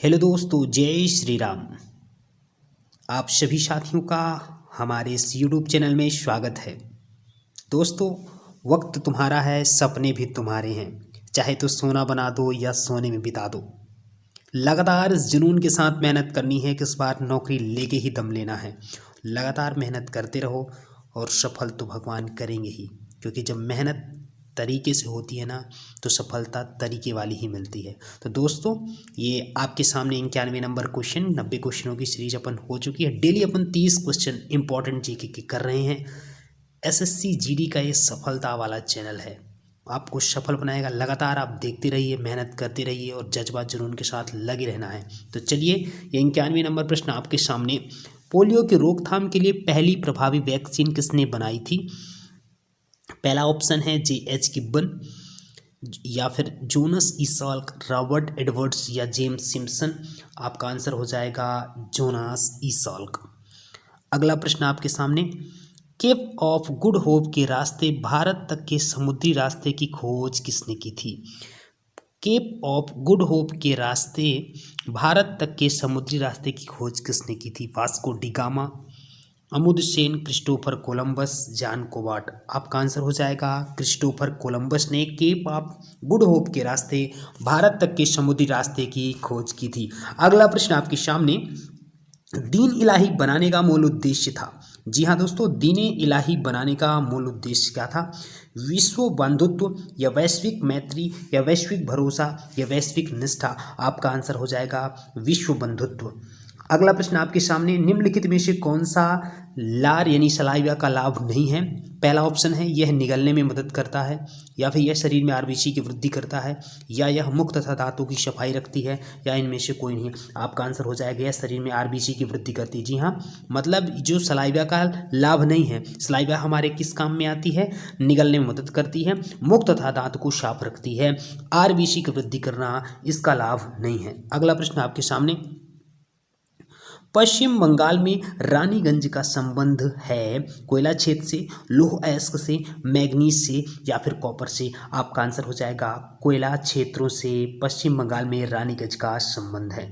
Hello दोस्तों, जय श्री राम। आप सभी साथियों का हमारे इस यूट्यूब चैनल में स्वागत है। दोस्तों, वक्त तुम्हारा है, सपने भी तुम्हारे हैं, चाहे तो सोना बना दो या सोने में बिता दो। लगातार इस जुनून के साथ मेहनत करनी है कि इस बार नौकरी लेके ही दम लेना है। लगातार मेहनत करते रहो और सफल तो भगवान करेंगे ही, क्योंकि जब मेहनत तरीके से होती है ना तो सफलता तरीके वाली ही मिलती है। तो दोस्तों, ये आपके सामने 91 नंबर क्वेश्चन, 90 क्वेश्चनों की सीरीज अपन हो चुकी है। डेली अपन 30 क्वेश्चन इंपॉर्टेंट जीके के कर रहे हैं। एसएससी जीडी का ये सफलता वाला चैनल है, आपको सफल बनाएगा। लगातार आप देखते रहिए, मेहनत करते रहिए और जज्बा जुनून के साथ लगे रहना है। तो चलिए, ये 91 नंबर प्रश्न आपके सामने। पोलियो की रोकथाम के लिए पहली प्रभावी वैक्सीन किसने बनाई थी? पहला ऑप्शन है J.H. गिब्बन, या फिर जोनस ईसाल्क, रॉबर्ट एडवर्ड्स या जेम्स सिम्पसन। आपका आंसर हो जाएगा जोनास ईसाल्क। अगला प्रश्न आपके सामने। केप ऑफ गुड होप के रास्ते भारत तक के समुद्री रास्ते की खोज किसने की थी? केप ऑफ गुड होप के रास्ते भारत तक के समुद्री रास्ते की खोज किसने की थी? Vasco da Gama, Amundsen, Christopher Columbus, John Cabot. आपका आंसर हो जाएगा क्रिस्टोफर कोलंबस ने केप ऑफ गुड होप के रास्ते भारत तक के समुद्री रास्ते की खोज की थी। अगला प्रश्न आपके सामने। दीन इलाही बनाने का मूल उद्देश्य था? जी हाँ दोस्तों, दीन इलाही बनाने का मूल उद्देश्य क्या था? विश्व बंधुत्व या वैश्विक मैत्री या वैश्विक भरोसा या वैश्विक निष्ठा। आपका आंसर हो जाएगा विश्व बंधुत्व। अगला प्रश्न आपके सामने। निम्नलिखित में से कौन सा लार यानी सलाइवा का लाभ नहीं है? पहला ऑप्शन है यह निगलने में मदद करता है, या फिर यह शरीर में आरबीसी की वृद्धि करता है, या यह मुक्त तथा दांतों की सफाई रखती है, या इनमें से कोई नहीं है। आपका आंसर हो जाएगा यह शरीर में आरबीसी की वृद्धि करती है। जी हाँ, मतलब जो सलाइवा का लाभ नहीं है, सलाइवा हमारे किस काम में आती है? निगलने में मदद करती है, मुक्त तथा दांत को साफ रखती है, आरबीसी की वृद्धि करना इसका लाभ नहीं है। अगला प्रश्न आपके सामने। पश्चिम बंगाल में रानीगंज का संबंध है कोयला क्षेत्र से, लौह अयस्क से, मैग्नीज से या फिर कॉपर से? आपका आंसर हो जाएगा कोयला क्षेत्रों से पश्चिम बंगाल में रानीगंज का संबंध है।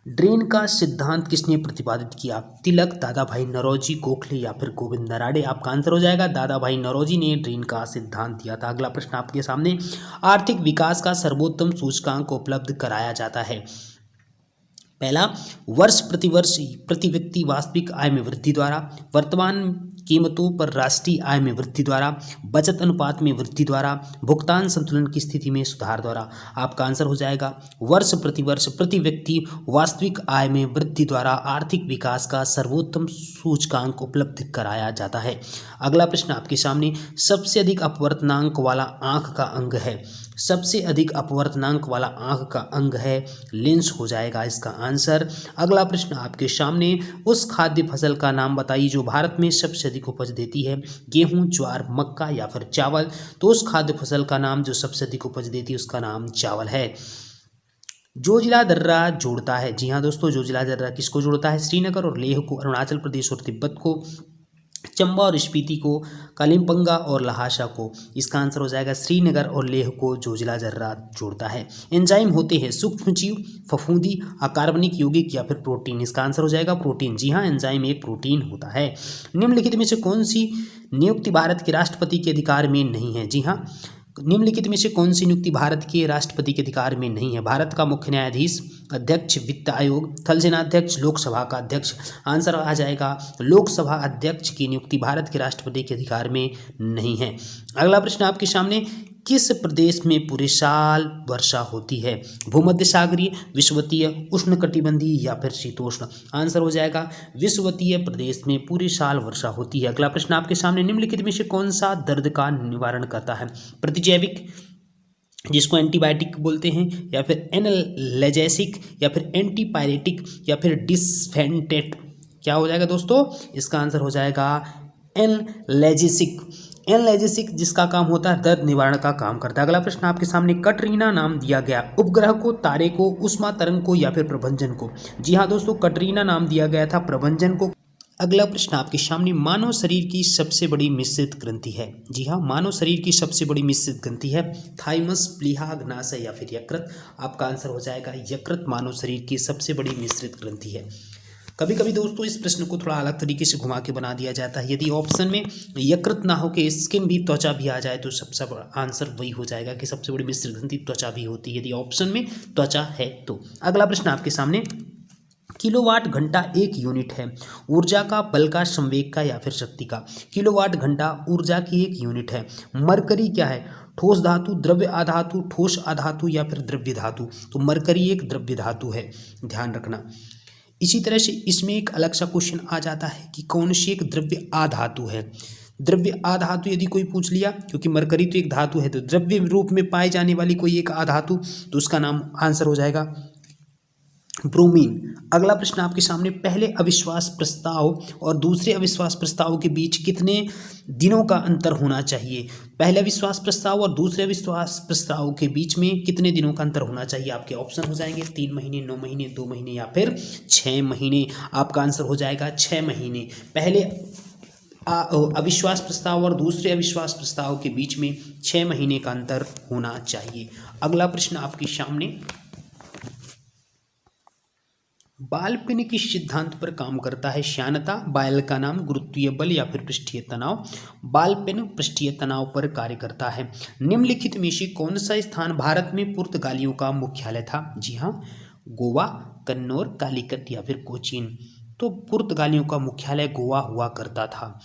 ड्रेन का सिद्धांत किसने प्रतिपादित किया? तिलक, दादा भाई नौरोजी, गोखले या फिर गोविंद नराड़े? आपका आंसर हो जाएगा दादा भाई नौरोजी ने ड्रेन का सिद्धांत दिया था। अगला प्रश्न आपके सामने। आर्थिक विकास का सर्वोत्तम सूचकांक उपलब्ध कराया जाता है? पहला, वर्ष प्रति व्यक्ति वास्तविक आय में वृद्धि द्वारा, वर्तमान कीमतों पर राष्ट्रीय आय में वृद्धि द्वारा, बचत अनुपात में वृद्धि द्वारा, भुगतान संतुलन की स्थिति में सुधार द्वारा। आपका आंसर हो जाएगा वर्ष प्रति व्यक्ति वास्तविक आय में वृद्धि द्वारा आर्थिक विकास का सर्वोत्तम सूचकांक उपलब्ध कराया जाता है। अगला प्रश्न आपके सामने। सबसे अधिक अपवर्तनांक वाला आंख का अंग है? सबसे अधिक अपवर्तनांक वाला आंख का अंग है लेंस हो जाएगा इसका आंसर। अगला प्रश्न आपके सामने। उस खाद्य फसल का नाम बताइए जो भारत में सबसे अधिक उपज देती है? गेहूं, ज्वार, मक्का या फिर चावल? तो उस खाद्य फसल का नाम जो सबसे अधिक उपज देती है उसका नाम चावल है। जोजिला दर्रा जोड़ता है? जी हाँ दोस्तों, जोजिला दर्रा किसको जोड़ता है? श्रीनगर और लेह को, अरुणाचल प्रदेश और तिब्बत को, चंबा और स्पीति को, कालिमपंगा और लहासा को। इसका आंसर हो जाएगा श्रीनगर और लेह को जोजिला दर्रा जोड़ता है। एंजाइम होते हैं सूक्ष्मजीव, फफूंदी, अकार्बनिक यौगिक या फिर प्रोटीन? इसका आंसर हो जाएगा प्रोटीन। जी हाँ, एंजाइम एक प्रोटीन होता है। निम्नलिखित में से कौन सी नियुक्ति भारत के राष्ट्रपति के अधिकार में नहीं है? जी हाँ, निम्नलिखित में से कौन सी नियुक्ति भारत के राष्ट्रपति के अधिकार में नहीं है? भारत का मुख्य न्यायाधीश, अध्यक्ष वित्त आयोग, थल सेनाध्यक्ष, लोकसभा का अध्यक्ष? आंसर आ जाएगा लोकसभा अध्यक्ष की नियुक्ति भारत के राष्ट्रपति के अधिकार में नहीं है। अगला प्रश्न आपके सामने। किस प्रदेश में पूरे साल वर्षा होती है? भूमध्य सागरीय, विषुवतीय, उष्णकटिबंधीय या फिर शीतोष्ण? आंसर हो जाएगा विषुवतीय प्रदेश में पूरे साल वर्षा होती है। अगला प्रश्न आपके सामने। निम्नलिखित में से कौन सा दर्द का निवारण करता है? प्रतिजैविक, जिसको एंटीबायोटिक बोलते हैं, या फिर एनाल्जेसिक, या फिर एंटीपायरेटिक, या फिर डिसफेंटेट? क्या हो जाएगा दोस्तों? इसका आंसर हो जाएगा एनाल्जेसिक। एनाल्जेसिक जिसका काम होता है दर्द निवारण का काम करता है। अगला प्रश्न आपके सामने। कटरीना नाम दिया गया उपग्रह को, तारे को, उष्मा तरंग को या फिर प्रभंजन को? जी हाँ दोस्तों, कटरीना नाम दिया गया था प्रभंजन को। अगला प्रश्न आपके सामने, मानव शरीर की सबसे बड़ी मिश्रित ग्रंथि है। जी हाँ, मानव शरीर की सबसे बड़ी मिश्रित ग्रंथि है थाइमस, प्लीहा, अग्नाशय या फिर यकृत। आपका आंसर हो जाएगा यकृत मानव शरीर की सबसे बड़ी मिश्रित ग्रंथि है। कभी कभी दोस्तों इस प्रश्न को थोड़ा अलग तरीके से घुमा के बना दिया जाता है। यदि ऑप्शन में यकृत ना हो के स्किन भी, त्वचा भी आ जाए तो सबसे बड़ा आंसर वही हो जाएगा कि सबसे बड़ी मिश्रित ग्रंथि त्वचा भी होती है, यदि ऑप्शन में त्वचा है तो। अगला प्रश्न आपके सामने, किलोवाट घंटा एक यूनिट है ऊर्जा का, बल का, संवेग का या फिर शक्ति का। किलोवाट घंटा ऊर्जा की एक यूनिट है। मरकरी क्या है? ठोस धातु, द्रव्य अधातु, ठोस अधातु या फिर द्रव्य धातु। तो मरकरी एक द्रव्य धातु है, ध्यान रखना। इसी तरह से इसमें एक अलग सा क्वेश्चन आ जाता है कि कौन सी एक द्रव्य आधातु है। द्रव्य आधातु यदि कोई पूछ लिया, क्योंकि मरकरी तो एक धातु है, तो द्रव्य रूप में पाए जाने वाली कोई एक आधातु, तो उसका नाम आंसर हो जाएगा ब्रोमीन। अगला प्रश्न आपके सामने, पहले अविश्वास प्रस्ताव और दूसरे अविश्वास प्रस्ताव के बीच कितने दिनों का अंतर होना चाहिए? पहले अविश्वास प्रस्ताव और दूसरे अविश्वास प्रस्ताव के बीच में कितने दिनों का अंतर होना चाहिए? आपके ऑप्शन हो जाएंगे 3 महीने, 9 महीने, 2 महीने या फिर 6 महीने। आपका आंसर हो जाएगा 6 महीने। पहले अविश्वास प्रस्ताव और दूसरे अविश्वास प्रस्ताव के बीच में 6 महीने का अंतर होना चाहिए। अगला प्रश्न आपके सामने, बाल पिन किस सिद्धांत पर काम करता है? श्यानता, बायल का नाम, गुरुत्वीय बल या फिर पृष्ठीय तनाव। बाल पिन पृष्ठीय तनाव पर कार्य करता है। निम्नलिखित में से कौन सा स्थान भारत में पुर्तगालियों का मुख्यालय था? जी हाँ, गोवा, कन्नौर, कालीकट या फिर कोचीन। तो पुर्तगालियों का मुख्यालय गोवा हुआ करता था।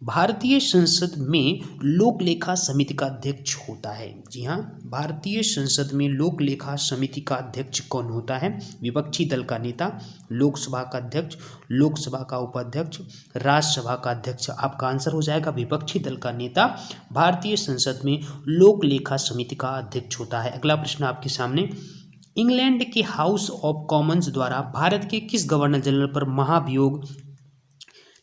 भारतीय संसद में लोक लेखा समिति का अध्यक्ष होता है। जी हाँ, भारतीय संसद में लोक लेखा समिति का अध्यक्ष कौन होता है? विपक्षी दल का नेता, लोकसभा का अध्यक्ष, लोकसभा का उपाध्यक्ष, राज्यसभा का अध्यक्ष। आपका आंसर हो जाएगा विपक्षी दल का नेता भारतीय संसद में लोक लेखा समिति का अध्यक्ष होता है। अगला प्रश्न आपके सामने, इंग्लैंड के हाउस ऑफ कॉमन्स द्वारा भारत के किस गवर्नर जनरल पर महाभियोग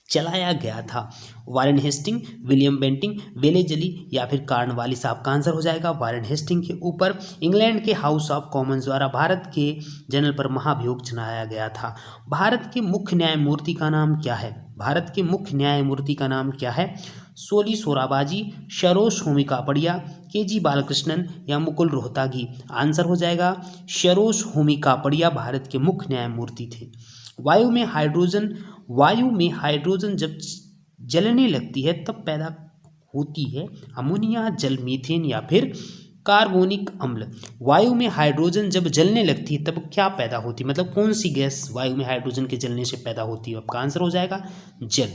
चलाया गया था? Warren Hastings, William Bentinck, Wellesley या फिर कार्नवालिस। आपका आंसर हो जाएगा वारेन हेस्टिंग के ऊपर इंग्लैंड के हाउस ऑफ कॉमन्स द्वारा भारत के जनरल पर महाभियोग चलाया गया था। भारत के मुख्य न्यायमूर्ति का नाम क्या है? भारत के मुख्य न्यायमूर्ति का नाम क्या है? सोली सोराबाजी, सरोज होमी कापड़िया, के.जी. बालकृष्णन या मुकुल रोहतागी। आंसर हो जाएगा सरोज होमी कापड़िया भारत के मुख्य न्यायमूर्ति थे। वायु में हाइड्रोजन जब जलने लगती है तब पैदा होती है अमोनिया, जल, मीथेन या फिर कार्बोनिक अम्ल। वायु में हाइड्रोजन जब जलने लगती है तब क्या पैदा होती है, मतलब कौन सी गैस वायु में हाइड्रोजन के जलने से पैदा होती है? आपका आंसर हो जाएगा जल।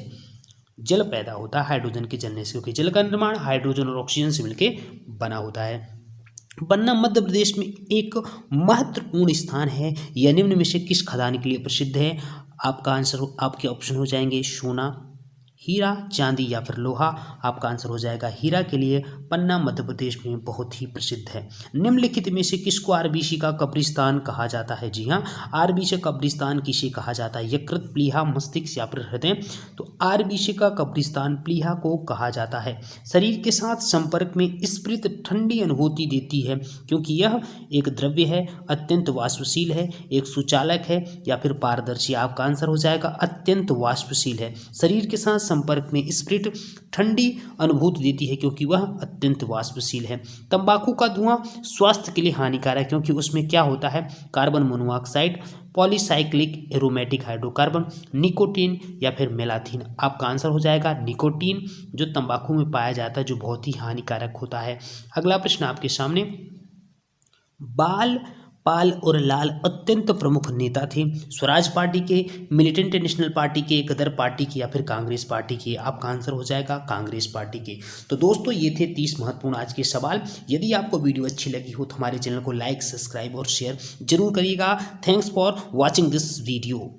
जल पैदा होता है हाइड्रोजन के जलने से, क्योंकि जल का निर्माण हाइड्रोजन और ऑक्सीजन से मिलकर बना होता है। पन्ना मध्य प्रदेश में एक महत्वपूर्ण स्थान है। यह निम्न में से किस खदान के लिए प्रसिद्ध है? आपका आंसर, आपके ऑप्शन हो जाएंगे सोना, हीरा, चांदी या फिर लोहा। आपका आंसर हो जाएगा हीरा के लिए पन्ना मध्य प्रदेश में बहुत ही प्रसिद्ध है। निम्नलिखित में से किसको आरबीसी का कब्रिस्तान कहा जाता है? जी हाँ, आरबीसी कब्रिस्तान किसे कहा जाता है? यकृत, प्लीहा, मस्तिष्क या फिर हृदय। तो आरबीसी का कब्रिस्तान प्लीहा को कहा जाता है। शरीर के साथ संपर्क में स्प्रित ठंडी अनुभूति देती है क्योंकि यह एक द्रव्य है, अत्यंत वाष्पशील है, एक सुचालक है या फिर पारदर्शी। आपका आंसर हो जाएगा अत्यंत वाष्पशील है। शरीर के साथ संपर्क में स्प्रिट ठंडी अनुभूति देती है क्योंकि वह अत्यंत वाष्पशील है। तंबाकू का धुआं स्वास्थ्य के लिए हानिकारक है क्योंकि उसमें क्या होता है? Carbon monoxide, polycyclic aromatic hydrocarbon, nicotine या फिर मेलाथीन। आपका आंसर हो जाएगा निकोटीन, जो तंबाकू में पाया जाता है, जो बहुत ही हानिकारक होता है। अगला प्रश्न आपके सामने, बाल, पाल और लाल अत्यंत प्रमुख नेता थे। स्वराज पार्टी के, मिलिटेंट नेशनल पार्टी के, गदर पार्टी के या फिर कांग्रेस पार्टी के। आपका आंसर हो जाएगा कांग्रेस पार्टी के। तो दोस्तों ये थे 30 महत्वपूर्ण आज के सवाल। यदि आपको वीडियो अच्छी लगी हो तो हमारे चैनल को लाइक, सब्सक्राइब और शेयर जरूर करिएगा। Thanks for watching this video.